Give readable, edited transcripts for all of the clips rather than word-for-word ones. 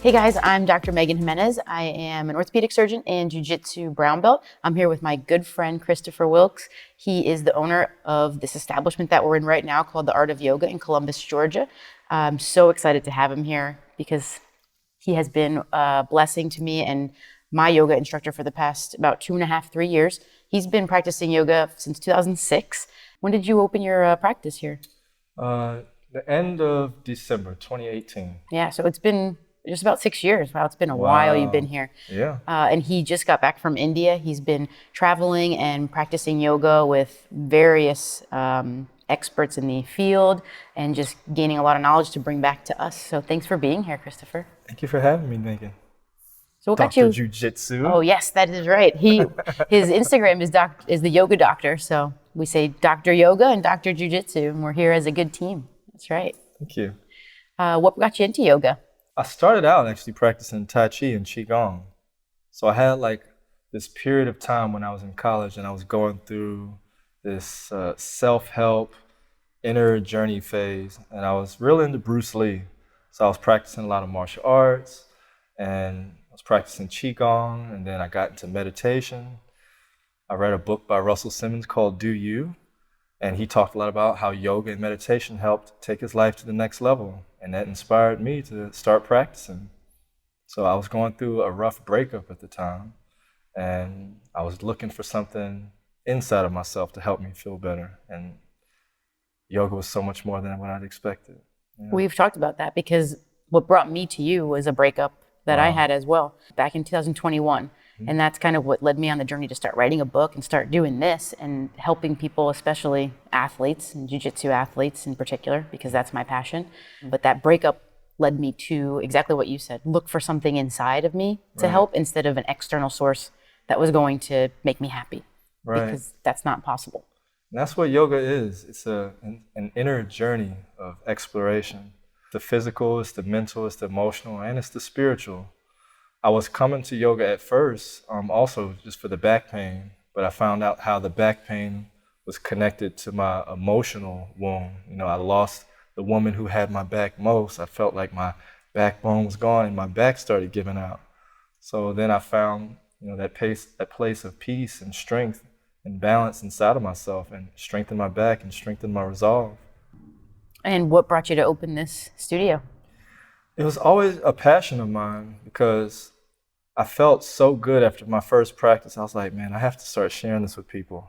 Hey guys, I'm Dr. Megan Jimenez. I am an orthopedic surgeon and Jiu-Jitsu brown belt. I'm here with my good friend, Christopher Wilkes. He is the owner of this establishment that we're in right now called The Art of Yoga in Columbus, Georgia. I'm so excited to have him here because he has been a blessing to me and my yoga instructor for the past about 2.5, 3 years. He's been practicing yoga since 2006. When did you open your practice here? The end of December 2018. Yeah, so it's been just about 6 years. Wow, it's been a while you've been Wow. here. Yeah. And he just got back from India. He's been traveling and practicing yoga with various experts in the field and just gaining a lot of knowledge to bring back to us. So thanks for being here, Christopher. Thank you for having me, Megan. So what got Dr. you? Jiu-Jitsu. Oh yes, that is right. His Instagram is the Yoga Doctor. So we say Dr. Yoga and Dr. Jiu-Jitsu, and we're here as a good team. That's right. Thank you. What got you into yoga? I started out actually practicing Tai Chi and Qigong. So I had like this period of time when I was in college and I was going through this self-help inner journey phase. And I was really into Bruce Lee. So I was practicing a lot of martial arts and I was practicing Qigong, and then I got into meditation. I read a book by Russell Simmons called Do You, and he talked a lot about how yoga and meditation helped take his life to the next level, and that inspired me to start practicing. So I was going through a rough breakup at the time, and I was looking for something inside of myself to help me feel better, and yoga was so much more than what I'd expected. Yeah. We've talked about that because what brought me to you was a breakup that I had as well back in 2021. And that's kind of what led me on the journey to start writing a book and start doing this and helping people, especially athletes and jiu-jitsu athletes in particular, because that's my passion. But that breakup led me to exactly what you said, look for something inside of me to help instead of an external source that was going to make me happy, because that's not possible. And that's what yoga is. It's an inner journey of exploration. The physical, it's the mental, it's the emotional, and it's the spiritual. I was coming to yoga at first, also just for the back pain, but I found out how the back pain was connected to my emotional wound. You know, I lost the woman who had my back most. I felt like my backbone was gone and my back started giving out. So then I found, that place of peace and strength and balance inside of myself, and strengthened my back and strengthened my resolve. And what brought you to open this studio? It was always a passion of mine because I felt so good after my first practice. I was like, man, I have to start sharing this with people.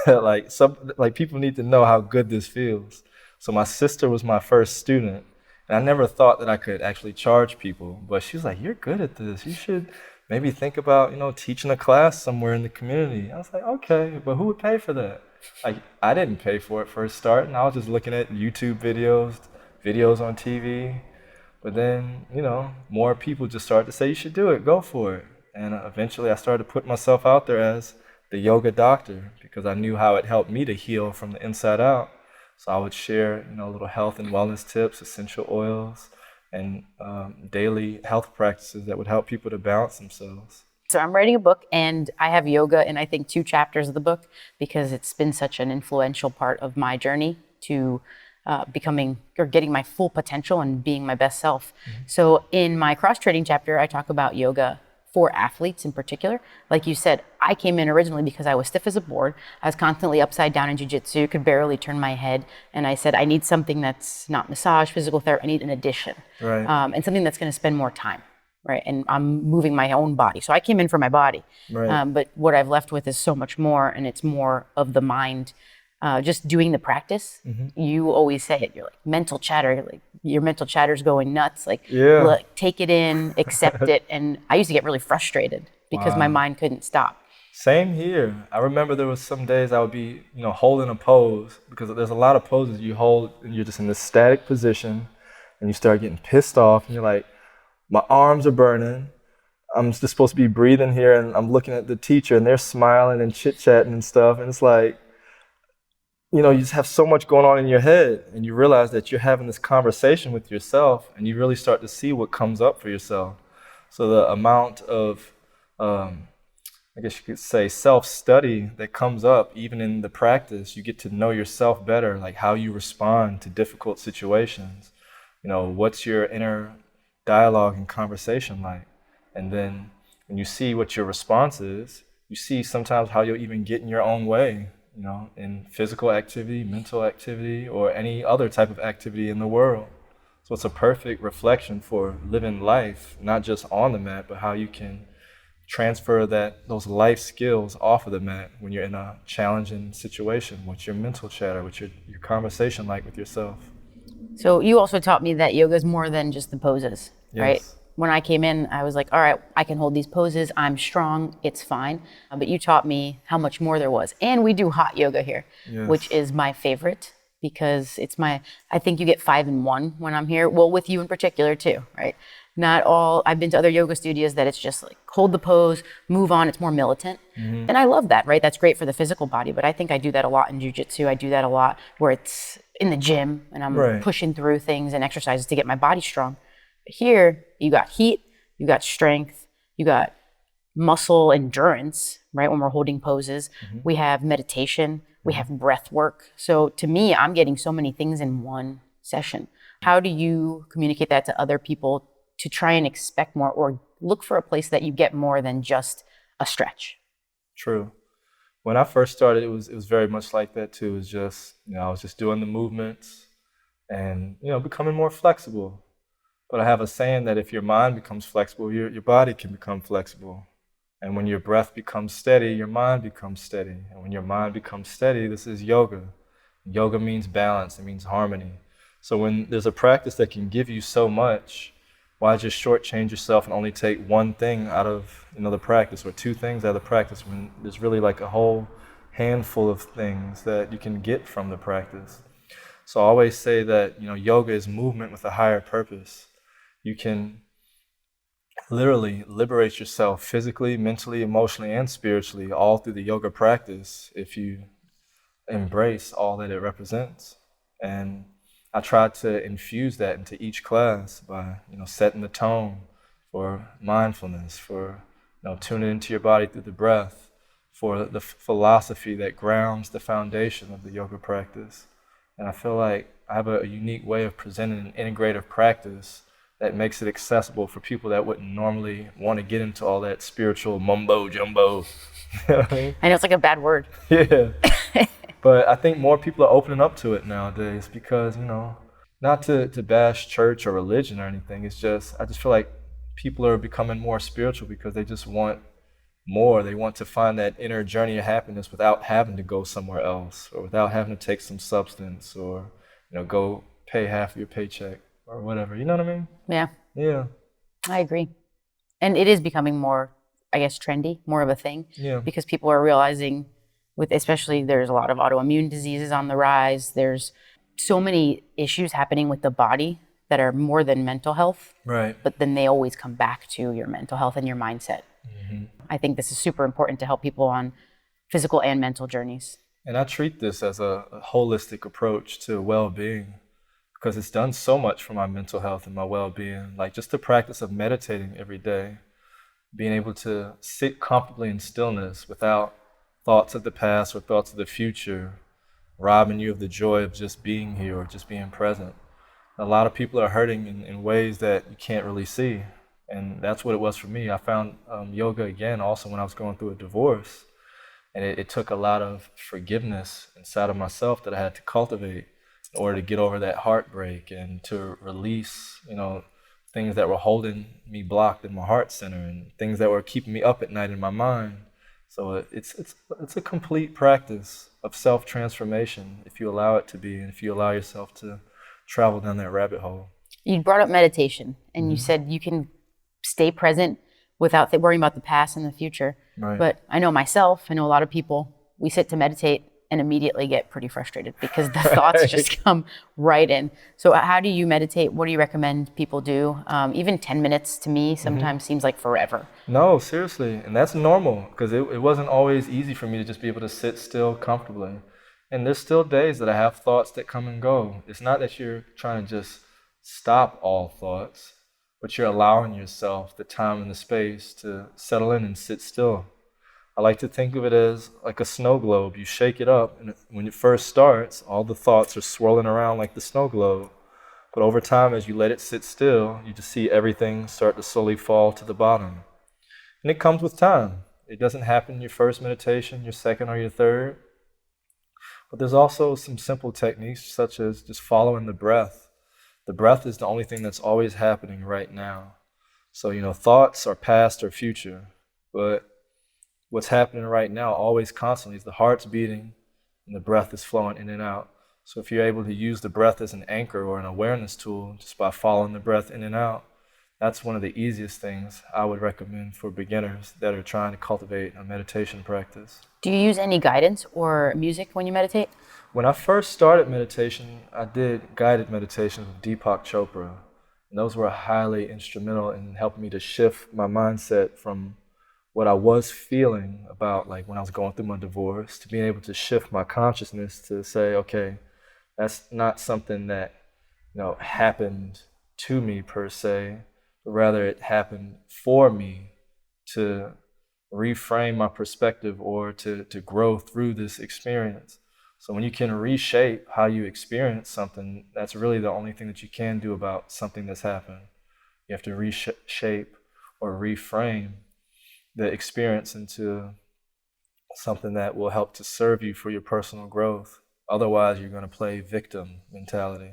like people need to know how good this feels. So my sister was my first student, and I never thought that I could actually charge people, but she was like, you're good at this. You should maybe think about, teaching a class somewhere in the community. I was like, okay, but who would pay for that? Like, I didn't pay for it first start, and I was just looking at YouTube videos on TV. But then, more people just started to say, you should do it, go for it. And eventually I started to put myself out there as the yoga doctor because I knew how it helped me to heal from the inside out. So I would share, little health and wellness tips, essential oils, and daily health practices that would help people to balance themselves. So I'm writing a book, and I have yoga in, I think, 2 chapters of the book because it's been such an influential part of my journey to becoming or getting my full potential and being my best self. So in my cross-training chapter, I talk about yoga for athletes in particular. Like you said, I came in originally because I was stiff as a board. I was constantly upside down in jiu-jitsu, could barely turn my head. And I said, I need something that's not massage, physical therapy, I need an addition. Right. And something that's gonna spend more time. Right, and I'm moving my own body. So I came in for my body, but what I've left with is so much more, and it's more of the mind. Just doing the practice, you always say it. You're like mental chatter. Like your mental chatter's going nuts. Like, look, take it in, accept it. And I used to get really frustrated because my mind couldn't stop. Same here. I remember there was some days I would be, holding a pose, because there's a lot of poses you hold and you're just in this static position, and you start getting pissed off, and you're like, my arms are burning. I'm just supposed to be breathing here, and I'm looking at the teacher, and they're smiling and chit-chatting and stuff, and it's like, you just have so much going on in your head, and you realize that you're having this conversation with yourself, and you really start to see what comes up for yourself. So the amount of, I guess you could say, self-study that comes up even in the practice, you get to know yourself better, like how you respond to difficult situations. What's your inner dialogue and conversation like? And then when you see what your response is, you see sometimes how you'll even get in your own way, you know, in physical activity, mental activity, or any other type of activity in the world. So it's a perfect reflection for living life, not just on the mat, but how you can transfer those life skills off of the mat when you're in a challenging situation. What's your mental chatter? What's your conversation like with yourself? So you also taught me that yoga is more than just the poses, right? Yes. When I came in, I was like, all right, I can hold these poses. I'm strong. It's fine. But you taught me how much more there was. And we do hot yoga here, which Yes. is my favorite because I think you get 5 in 1 when I'm here. Well, with you in particular too, right? I've been to other yoga studios that it's just like hold the pose, move on. It's more militant. And I love that, right? That's great for the physical body. But I think I do that a lot in Jiu-Jitsu. I do that a lot where it's in the gym and I'm Right. pushing through things and exercises to get my body strong. But here, you got heat, you got strength, you got muscle endurance, right? When we're holding poses, we have meditation, we have breath work. So to me, I'm getting so many things in one session. How do you communicate that to other people to try and expect more or look for a place that you get more than just a stretch? True. When I first started, it was very much like that too. It was just, I was just doing the movements and, becoming more flexible. But I have a saying that if your mind becomes flexible, your body can become flexible. And when your breath becomes steady, your mind becomes steady. And when your mind becomes steady, this is yoga. Yoga means balance, it means harmony. So when there's a practice that can give you so much, why just shortchange yourself and only take one thing out of the practice or two things out of the practice when there's really like a whole handful of things that you can get from the practice. So I always say that yoga is movement with a higher purpose. You can literally liberate yourself physically, mentally, emotionally, and spiritually all through the yoga practice if you embrace all that it represents. And I try to infuse that into each class by, setting the tone for mindfulness, for, tuning into your body through the breath, for the philosophy that grounds the foundation of the yoga practice. And I feel like I have a unique way of presenting an integrative practice that makes it accessible for people that wouldn't normally want to get into all that spiritual mumbo jumbo. You know what I mean? I know it's like a bad word. Yeah. But I think more people are opening up to it nowadays because, not to bash church or religion or anything. It's just, I just feel like people are becoming more spiritual because they just want more. They want to find that inner journey of happiness without having to go somewhere else or without having to take some substance or, go pay half of your paycheck or whatever. You know what I mean? Yeah, Yeah. I agree. And it is becoming more, I guess, trendy, more of a thing. Yeah. Because people are realizing especially there's a lot of autoimmune diseases on the rise. There's so many issues happening with the body that are more than mental health. Right. But then they always come back to your mental health and your mindset. I think this is super important to help people on physical and mental journeys. And I treat this as a holistic approach to well-being because it's done so much for my mental health and my well-being. Like just the practice of meditating every day, being able to sit comfortably in stillness without thoughts of the past or thoughts of the future, robbing you of the joy of just being here or just being present. A lot of people are hurting in ways that you can't really see. And that's what it was for me. I found yoga again also when I was going through a divorce. And it took a lot of forgiveness inside of myself that I had to cultivate in order to get over that heartbreak and to release, things that were holding me blocked in my heart center and things that were keeping me up at night in my mind. So it's a complete practice of self-transformation if you allow it to be and if you allow yourself to travel down that rabbit hole. You brought up meditation and you said you can stay present without worrying about the past and the future. Right. But I know myself, I know a lot of people, we sit to meditate and immediately get pretty frustrated because the thoughts just come right in. So how do you meditate? What do you recommend people do? Even 10 minutes to me sometimes seems like forever. No, seriously. And that's normal because it wasn't always easy for me to just be able to sit still comfortably. And there's still days that I have thoughts that come and go. It's not that you're trying to just stop all thoughts, but you're allowing yourself the time and the space to settle in and sit still. I like to think of it as like a snow globe. You shake it up, and when it first starts, all the thoughts are swirling around like the snow globe. But over time, as you let it sit still, you just see everything start to slowly fall to the bottom. And it comes with time. It doesn't happen in your first meditation, your second, or your third. But there's also some simple techniques, such as just following the breath. The breath is the only thing that's always happening right now. So, thoughts are past or future, but what's happening right now, always constantly, is the heart's beating and the breath is flowing in and out. So if you're able to use the breath as an anchor or an awareness tool, just by following the breath in and out, that's one of the easiest things I would recommend for beginners that are trying to cultivate a meditation practice. Do you use any guidance or music when you meditate? When I first started meditation, I did guided meditations with Deepak Chopra. And those were highly instrumental in helping me to shift my mindset from what I was feeling about, like when I was going through my divorce, to being able to shift my consciousness to say, okay, that's not something that happened to me per se, but rather it happened for me to reframe my perspective or to grow through this experience. So when you can reshape how you experience something, that's really the only thing that you can do about something that's happened. You have to reshape or reframe the experience into something that will help to serve you for your personal growth. Otherwise, you're going to play victim mentality.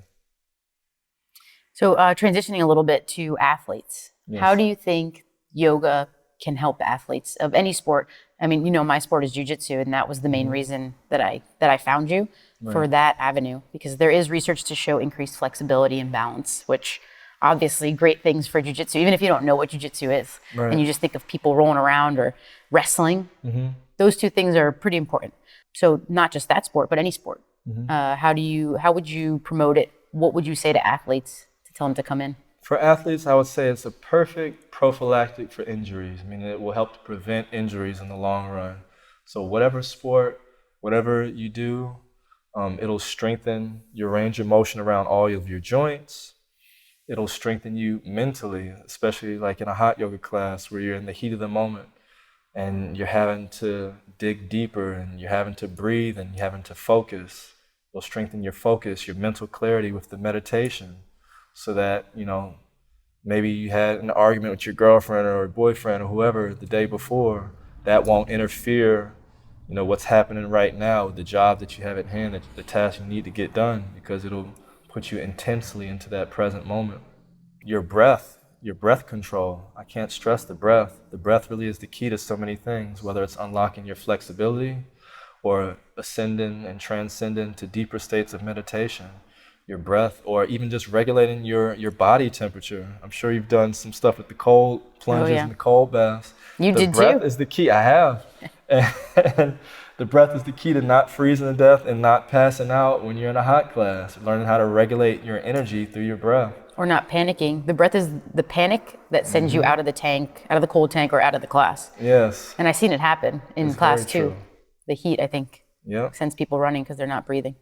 So transitioning a little bit to athletes, Yes. How do you think yoga can help athletes of any sport? I mean, my sport is Jiu-Jitsu, and that was the main reason that I found you for that avenue, because there is research to show increased flexibility and balance, which obviously great things for Jiu-Jitsu, even if you don't know what Jiu-Jitsu is, and you just think of people rolling around or wrestling. Those two things are pretty important. So not just that sport, but any sport. How would you promote it? What would you say to athletes to tell them to come in? For athletes, I would say it's a perfect prophylactic for injuries. I mean, it will help to prevent injuries in the long run. So whatever sport, whatever you do, it'll strengthen your range of motion around all of your joints. It'll strengthen you mentally, especially like in a hot yoga class where you're in the heat of the moment and you're having to dig deeper and you're having to breathe and you're having to focus. It'll strengthen your focus, your mental clarity with the meditation, so that, maybe you had an argument with your girlfriend or boyfriend or whoever the day before, that won't interfere, what's happening right now, the job that you have at hand, the task you need to get done, because it'll put you intensely into that present moment. Your breath control, I can't stress the breath. The breath really is the key to so many things, whether it's unlocking your flexibility or ascending and transcending to deeper states of meditation. Your breath, or even just regulating your body temperature. I'm sure you've done some stuff with the cold plunges and the cold baths. The breath is the key. I have. And the breath is the key to not freezing to death and not passing out when you're in a hot class. Learning how to regulate your energy through your breath. Or not panicking. The breath is the panic that sends you out of the tank, out of the cold tank, or out of the class. Yes. And I've seen it happen in class too. True. The heat, I think, sends people running because they're not breathing.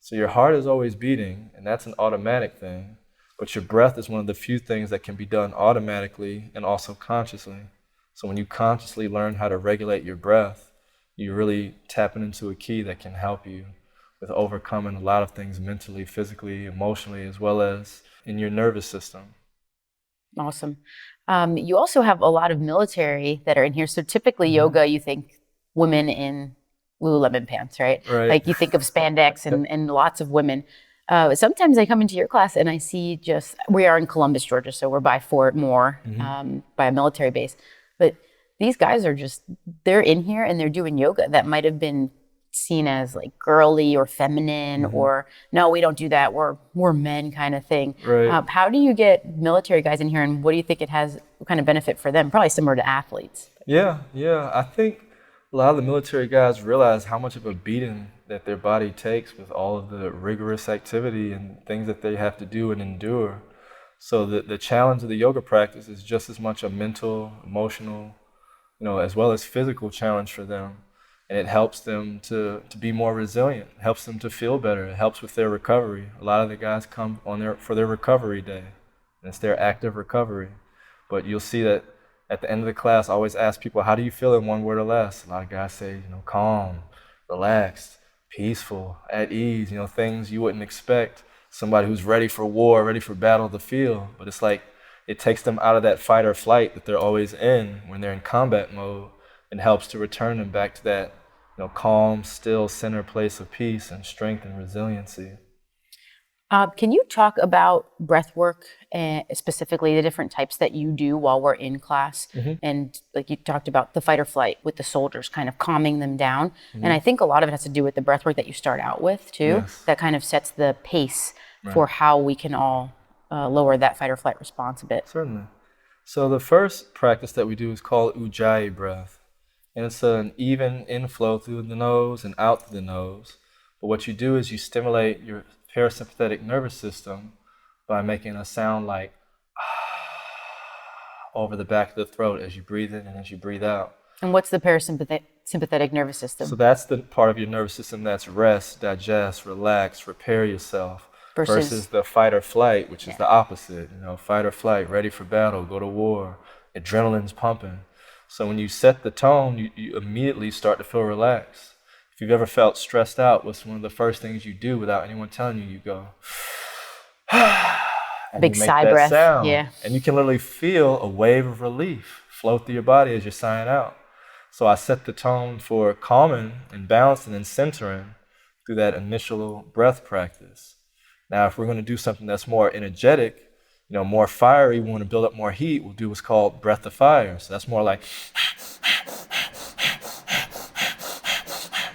So your heart is always beating, and that's an automatic thing. But your breath is one of the few things that can be done automatically and also consciously. So when you consciously learn how to regulate your breath, you're really tapping into a key that can help you with overcoming a lot of things mentally, physically, emotionally, as well as in your nervous system. Awesome. You also have a lot of military that are in here. So typically yoga, you think women in Lululemon pants, right? Like you think of spandex and lots of women. Sometimes I come into your class and I see we are in Columbus, Georgia, so we're by Fort Moore, by a military base. But these guys are they're in here and they're doing yoga that might have been seen as like girly or feminine or no, we don't do that. We're men kind of thing. How do you get military guys in here, and what do you think what kind of benefit for them? Probably similar to athletes. Yeah. I think a lot of the military guys realize how much of a beating that their body takes with all of the rigorous activity and things that they have to do and endure. So the challenge of the yoga practice is just as much a mental, emotional, as well as physical challenge for them. And it helps them to be more resilient. It helps them to feel better. It helps with their recovery. A lot of the guys come for their recovery day, and it's their active recovery. But you'll see that at the end of the class, I always ask people, how do you feel in one word or less? A lot of guys say, calm, relaxed, peaceful, at ease, things you wouldn't expect somebody who's ready for war, ready for battle of the field. But it's like it takes them out of that fight or flight that they're always in when they're in combat mode, and helps to return them back to that, calm, still center place of peace and strength and resiliency. Can you talk about breath work, specifically the different types that you do while we're in class? And like you talked about the fight or flight with the soldiers, kind of calming them down. And I think a lot of it has to do with the breath work that you start out with too. Yes. That kind of sets the pace for how we can all lower that fight or flight response a bit. Certainly. So the first practice that we do is called Ujjayi breath. And it's an even inflow through the nose and out through the nose. But what you do is you stimulate your parasympathetic nervous system by making a sound like over the back of the throat as you breathe in and as you breathe out. And what's the parasympathetic nervous system? So that's the part of your nervous system that's rest, digest, relax, repair yourself. Versus the fight or flight, which is the opposite. Fight or flight, ready for battle, go to war, adrenaline's pumping. So when you set the tone, you immediately start to feel relaxed. If you've ever felt stressed out, what's one of the first things you do without anyone telling you? You go, and big you make sigh that breath. sound. Yeah. And you can literally feel a wave of relief flow through your body as you're sighing out. So I set the tone for calming and balancing and centering through that initial breath practice. Now, if we're going to do something that's more energetic, more fiery, we want to build up more heat, we'll do what's called breath of fire. So that's more like,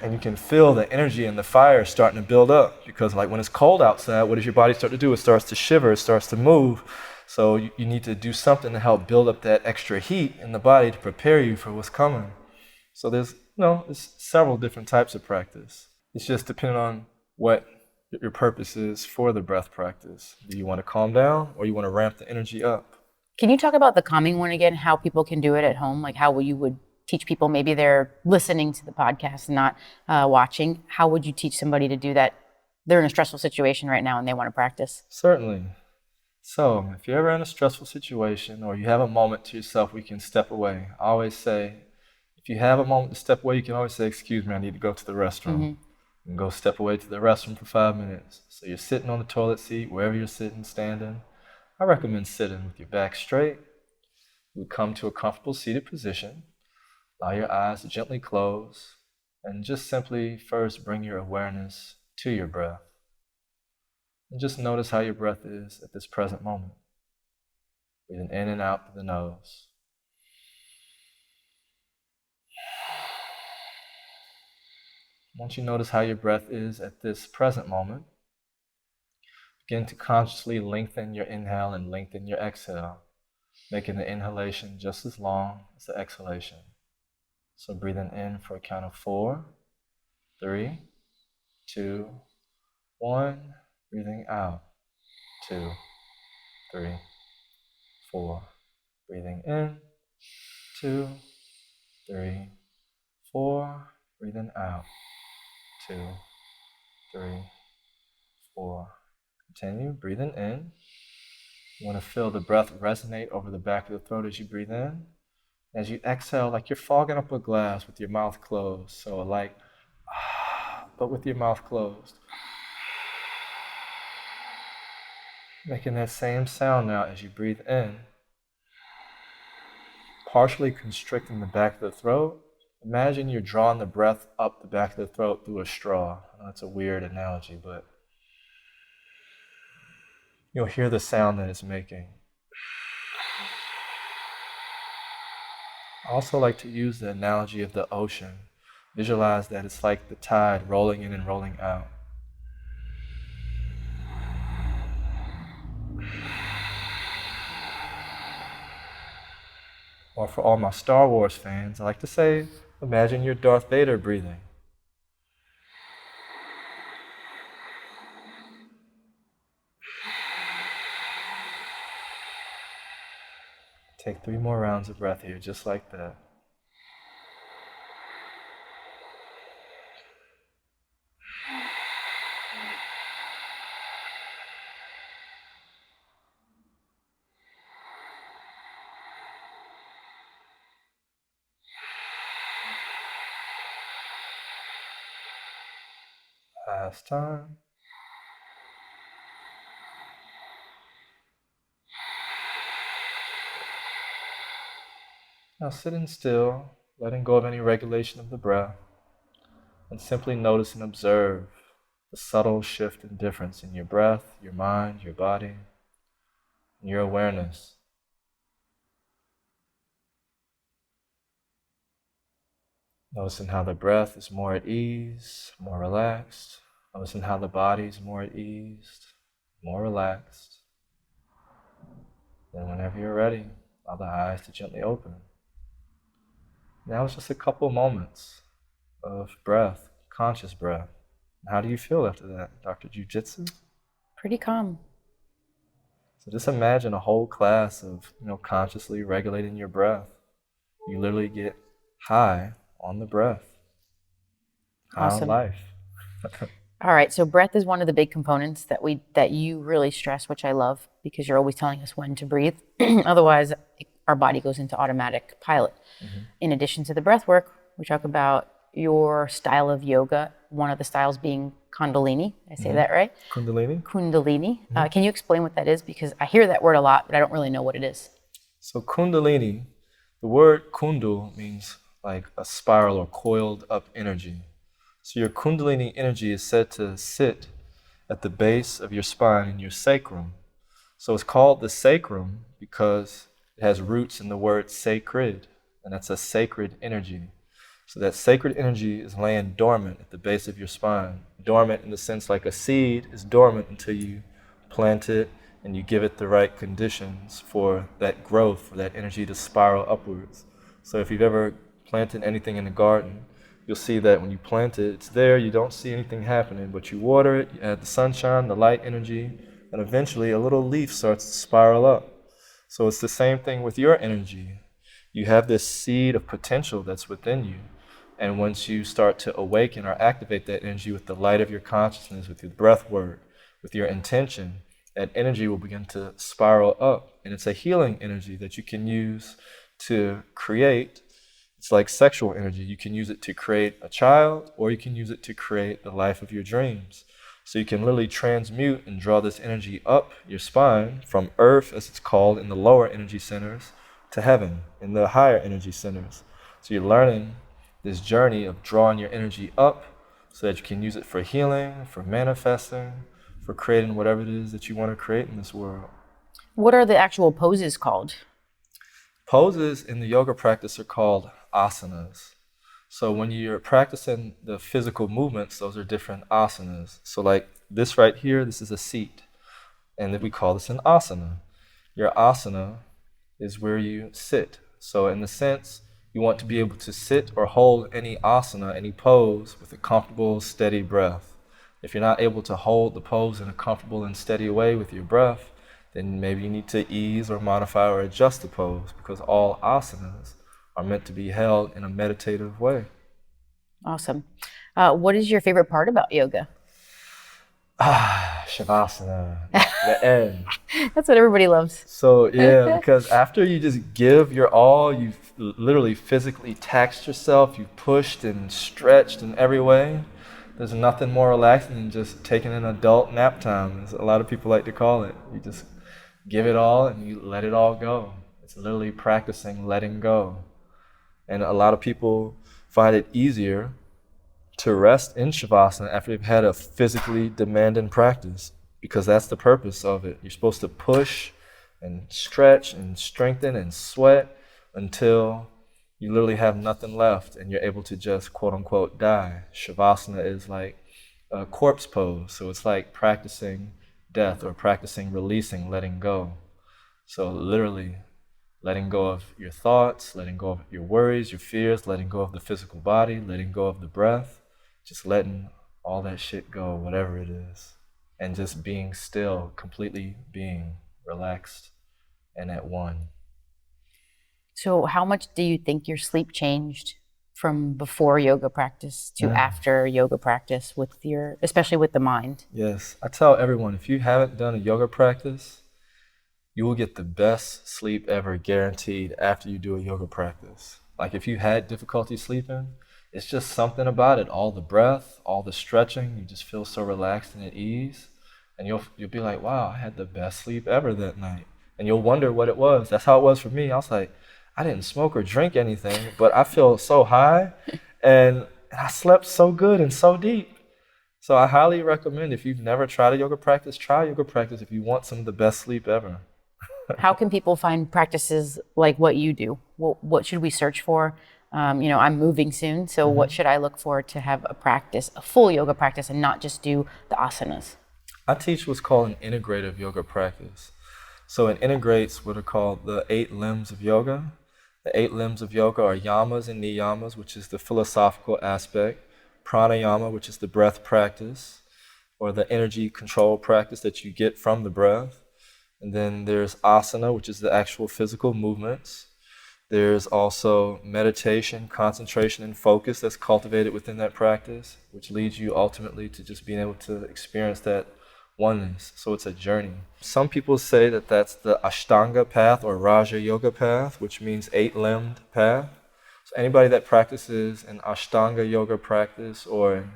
and you can feel the energy and the fire starting to build up, because like when it's cold outside, what does your body start to do? It starts to shiver, it starts to move. So you need to do something to help build up that extra heat in the body to prepare you for what's coming. So there's several different types of practice. It's just depending on what your purpose is for the breath practice. Do you want to calm down or you want to ramp the energy up? Can you talk about the calming one again, how people can do it at home? Like how you would teach people, maybe they're listening to the podcast and not watching. How would you teach somebody to do that? They're in a stressful situation right now and they want to practice. Certainly. So if you're ever in a stressful situation or you have a moment to yourself, we can step away. I always say, if you have a moment to step away, you can always say, excuse me, I need to go to the restroom. And go step away to the restroom for 5 minutes. So you're sitting on the toilet seat, wherever you're sitting, standing. I recommend sitting with your back straight. You would come to a comfortable seated position. Allow your eyes to gently close. And just simply first bring your awareness to your breath. And just notice how your breath is at this present moment. Breathing in and out through the nose. Once you notice how your breath is at this present moment, begin to consciously lengthen your inhale and lengthen your exhale, making the inhalation just as long as the exhalation. So breathing in for a count of 4, 3, 2, 1. Breathing out, 2, 3, 4. Breathing in, 2, 3, 4. Breathing out, 2, 3, 4. Continue breathing in. You want to feel the breath resonate over the back of the throat as you breathe in. As you exhale, like you're fogging up a glass with your mouth closed. So like, but with your mouth closed. Making that same sound now as you breathe in. Partially constricting the back of the throat. Imagine you're drawing the breath up the back of the throat through a straw. I know it's a weird analogy, but you'll hear the sound that it's making. I also like to use the analogy of the ocean. Visualize that it's like the tide rolling in and rolling out. Or for all my Star Wars fans, I like to say, imagine you're Darth Vader breathing. Take 3 more rounds of breath here, just like that. Last time. Now sitting still, letting go of any regulation of the breath, and simply notice and observe the subtle shift and difference in your breath, your mind, your body, and your awareness. Noticing how the breath is more at ease, more relaxed. Noticing how the body is more at ease, more relaxed. Then whenever you're ready, allow the eyes to gently open. Now it's just a couple moments of breath, conscious breath. How do you feel after that, Dr. Jiu-Jitsu? Pretty calm. So just imagine a whole class of, consciously regulating your breath. You literally get high on the breath, high on Awesome. life. All right, so breath is one of the big components that you really stress, which I love, because you're always telling us when to breathe. Otherwise, our body goes into automatic pilot. In addition to the breath work, we talk about your style of yoga, one of the styles being Kundalini. I say that right? Kundalini? Kundalini. Can you explain what that is? Because I hear that word a lot, but I don't really know what it is. So Kundalini, the word kundu means like a spiral or coiled up energy. So your Kundalini energy is said to sit at the base of your spine in your sacrum. So it's called the sacrum because it has roots in the word sacred, and that's a sacred energy. So that sacred energy is laying dormant at the base of your spine. Dormant in the sense like a seed is dormant until you plant it and you give it the right conditions for that growth, for that energy to spiral upwards. So if you've ever planted anything in the garden, you'll see that when you plant it, it's there, you don't see anything happening, but you water it, you add the sunshine, the light energy, and eventually a little leaf starts to spiral up. So it's the same thing with your energy. You have this seed of potential that's within you. And once you start to awaken or activate that energy with the light of your consciousness, with your breath work, with your intention, that energy will begin to spiral up. And it's a healing energy that you can use to create. It's like sexual energy. You can use it to create a child, or you can use it to create the life of your dreams. So you can literally transmute and draw this energy up your spine from earth, as it's called, in the lower energy centers, to heaven in the higher energy centers. So you're learning this journey of drawing your energy up so that you can use it for healing, for manifesting, for creating whatever it is that you want to create in this world. What are the actual poses called? Poses in the yoga practice are called asanas. So when you're practicing the physical movements, those are different asanas. So like this right here, this is a seat, and then we call this an asana. Your asana is where you sit. So in the sense, you want to be able to sit or hold any asana, any pose, with a comfortable, steady breath. If you're not able to hold the pose in a comfortable and steady way with your breath, then maybe you need to ease or modify or adjust the pose, because all asanas are meant to be held in a meditative way. Awesome. What is your favorite part about yoga? Shavasana, the end. That's what everybody loves. So yeah, because after you just give your all, you've literally physically taxed yourself, you've pushed and stretched in every way. There's nothing more relaxing than just taking an adult nap time, as a lot of people like to call it. You just give it all and you let it all go. It's literally practicing letting go. And a lot of people find it easier to rest in Shavasana after they've had a physically demanding practice, because that's the purpose of it. You're supposed to push and stretch and strengthen and sweat until you literally have nothing left and you're able to just quote unquote die. Shavasana is like a corpse pose. So it's like practicing death or practicing releasing, letting go. So literally letting go of your thoughts, letting go of your worries, your fears, letting go of the physical body, letting go of the breath, just letting all that shit go, whatever it is, and just being still, completely being relaxed and at one. So how much do you think your sleep changed from before yoga practice to after yoga practice, especially with the mind? Yes, I tell everyone, if you haven't done a yoga practice, you will get the best sleep ever, guaranteed, after you do a yoga practice. Like if you had difficulty sleeping, it's just something about it. All the breath, all the stretching, you just feel so relaxed and at ease. And you'll be like, wow, I had the best sleep ever that night. And you'll wonder what it was. That's how it was for me. I was like, I didn't smoke or drink anything, but I feel so high and I slept so good and so deep. So I highly recommend, if you've never tried a yoga practice, try yoga practice if you want some of the best sleep ever. How can people find practices like what you do? What should we search for? I'm moving soon, so what should I look for to have a practice, a full yoga practice, and not just do the asanas? I teach what's called an integrative yoga practice. So it integrates what are called the 8 limbs of yoga. The 8 limbs of yoga are yamas and niyamas, which is the philosophical aspect, pranayama, which is the breath practice, or the energy control practice that you get from the breath. And then there's asana, which is the actual physical movements. There's also meditation, concentration, and focus that's cultivated within that practice, which leads you ultimately to just being able to experience that oneness. So it's a journey. Some people say that that's the Ashtanga path or Raja Yoga path, which means 8-limbed path. So anybody that practices an Ashtanga yoga practice or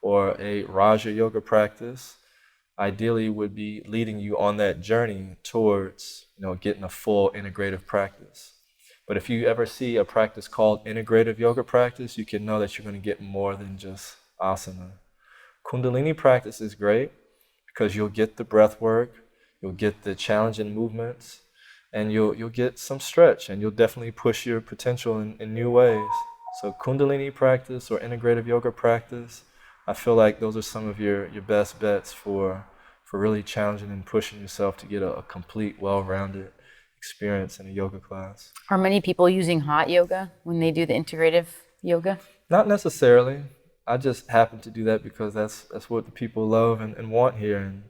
a Raja yoga practice, ideally would be leading you on that journey towards, getting a full integrative practice. But if you ever see a practice called integrative yoga practice, you can know that you're going to get more than just asana. Kundalini practice is great because you'll get the breath work, you'll get the challenging movements, and you'll get some stretch, and you'll definitely push your potential in new ways. So Kundalini practice or integrative yoga practice, I feel like those are some of your best bets for really challenging and pushing yourself to get a complete, well-rounded experience in a yoga class. Are many people using hot yoga when they do the integrative yoga? Not necessarily. I just happen to do that because that's what the people love and want here, and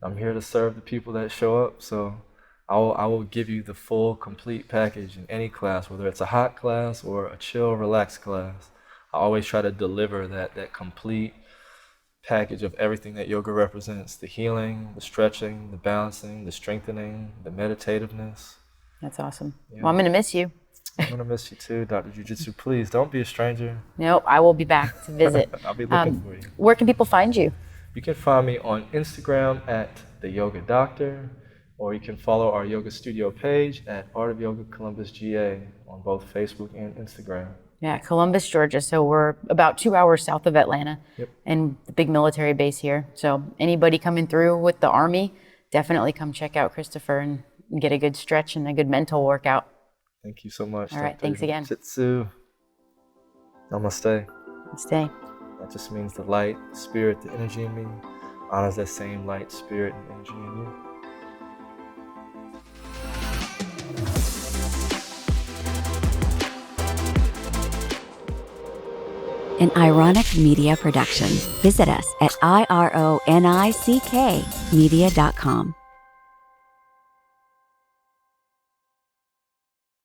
I'm here to serve the people that show up. So I will give you the full, complete package in any class, whether it's a hot class or a chill, relaxed class. I always try to deliver that complete package of everything that yoga represents: the healing, the stretching, the balancing, the strengthening, the meditativeness. That's awesome. Yeah. Well, I'm going to miss you. I'm going to miss you too, Dr. Jiu-Jitsu. Please don't be a stranger. Nope, I will be back to visit. I'll be looking for you. Where can people find you? You can find me on Instagram at The Yoga Doctor, or you can follow our yoga studio page at Art of Yoga Columbus GA on both Facebook and Instagram. Yeah, Columbus, Georgia. So we're about 2 hours south of Atlanta. Yep. And the big military base here. So anybody coming through with the Army, definitely come check out Christopher and get a good stretch and a good mental workout. Thank you so much. All right, thanks again. Jiu-Jitsu. Namaste. Stay. That just means the light, the spirit, the energy in me honors that same light, spirit, and energy in you. An Ironic Media production. Visit us at ironickmedia.com.